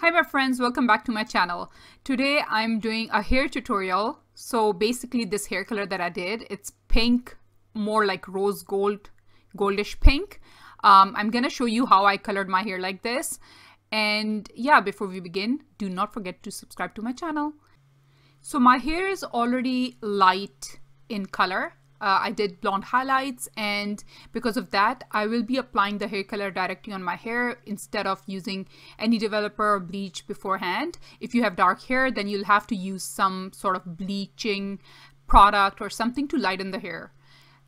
Hi my friends, welcome back to my channel. Today I'm doing a hair tutorial. So basically this hair color that I did, it's pink, more like rose gold, goldish pink. I'm gonna show you how I colored my hair like this. And yeah, before we begin, do not forget to subscribe to my channel. So my hair is already light in color. I did blonde highlights, and because of that I will be applying the hair color directly on my hair instead of using any developer or bleach beforehand. If you have dark hair, then you'll have to use some sort of bleaching product or something to lighten the hair.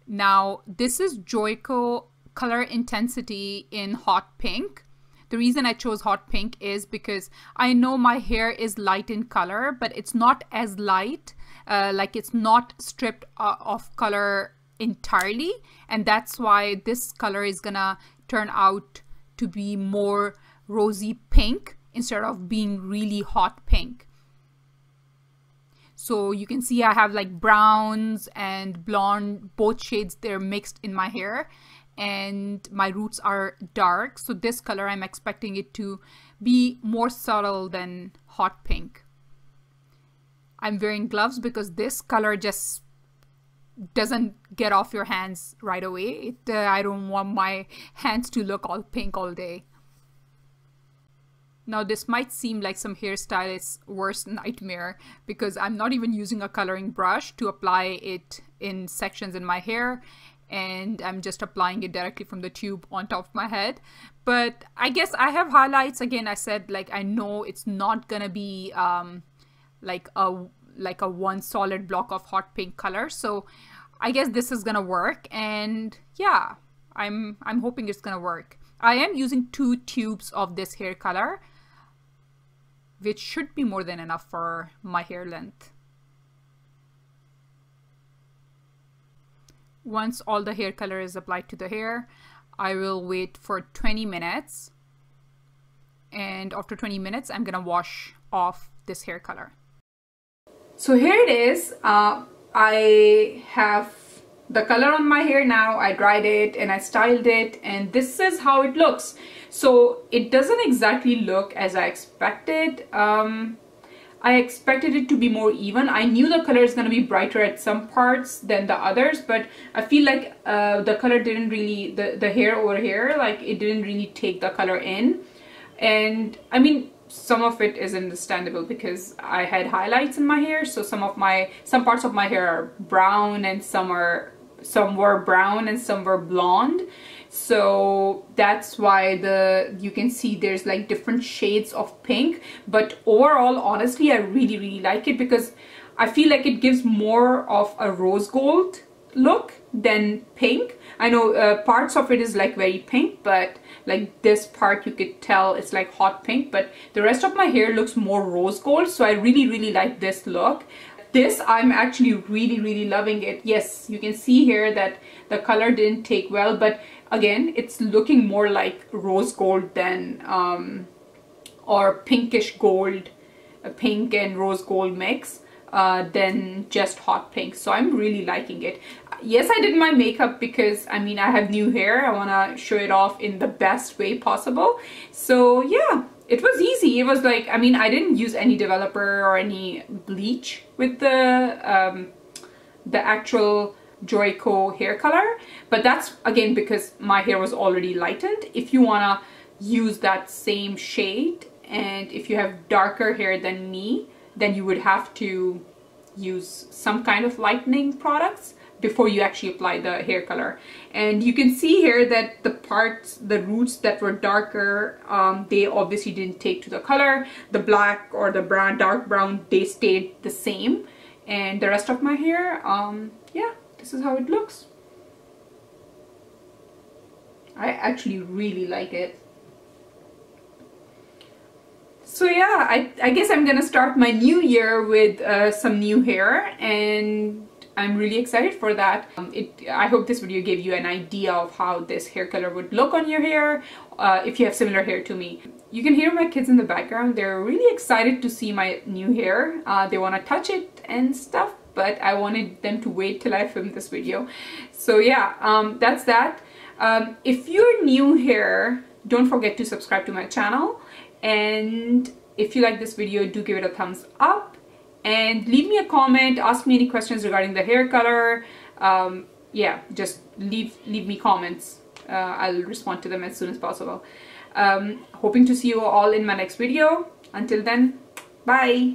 Now this is Joico Color Intensity in hot pink. The reason I chose hot pink is because I know my hair is light in color, but it's not as light. Like it's not stripped of color entirely, and that's why this color is gonna turn out to be more rosy pink instead of being really hot pink. So you can see I have like browns and blonde, both shades, they're mixed in my hair, and my roots are dark, so this color I'm expecting it to be more subtle than hot pink. I'm wearing gloves because this color just doesn't get off your hands right away. I don't want my hands to look all pink all day. Now this might seem like some hairstylist's worst nightmare because I'm not even using a coloring brush to apply it in sections in my hair, and I'm just applying it directly from the tube on top of my head. But I guess I have highlights. Again, I said, like, I know it's not gonna be like a one solid block of hot pink color, so I guess this is gonna work. And yeah, I'm hoping it's gonna work. I am using 2 tubes of this hair color, which should be more than enough for my hair length. Once all the hair color is applied to the hair, I will wait for 20 minutes, and after 20 minutes I'm gonna wash off this hair color. So here it is. I have the color on my hair now. I dried it and I styled it, and this is how it looks. So it doesn't exactly look as I expected. I expected it to be more even. I knew the color is going to be brighter at some parts than the others, but I feel like the color didn't really, the hair over here, like it didn't really take the color in. And I mean, some of it is understandable because I had highlights in my hair, so some parts of my hair are brown, and some were brown and some were blonde. So that's why you can see there's like different shades of pink. But overall, honestly, I really like it because I feel like it gives more of a rose gold look than pink. I know parts of it is like very pink, but like this part you could tell it's like hot pink, but the rest of my hair looks more rose gold. So I really like this look. This, I'm actually really loving it. Yes, you can see here that the color didn't take well, but again, it's looking more like rose gold than or pinkish gold, a pink and rose gold mix, than just hot pink. So I'm really liking it. Yes, I did my makeup because I mean I have new hair. I want to show it off in the best way possible. So yeah, it was easy. It was like, I mean, I didn't use any developer or any bleach with the actual Joico hair color, but that's again because my hair was already lightened. If you want to use that same shade, and if you have darker hair than me, then you would have to use some kind of lightening products before you actually apply the hair color. And you can see here that the roots that were darker, they obviously didn't take to the color. The black or the brown, dark brown, they stayed the same. And the rest of my hair, yeah, this is how it looks. I actually really like it. So yeah, I guess I'm gonna start my new year with some new hair, and I'm really excited for that. I hope this video gave you an idea of how this hair color would look on your hair, if you have similar hair to me. You can hear my kids in the background. They're really excited to see my new hair. They want to touch it and stuff, but I wanted them to wait till I film this video. So yeah, that's that. If you're new here, don't forget to subscribe to my channel. And If you like this video, do give it a thumbs up and leave me a comment, ask me any questions regarding the hair color. Yeah, just leave me comments. I'll respond to them as soon as possible. Hoping to see you all in my next video. Until then, bye.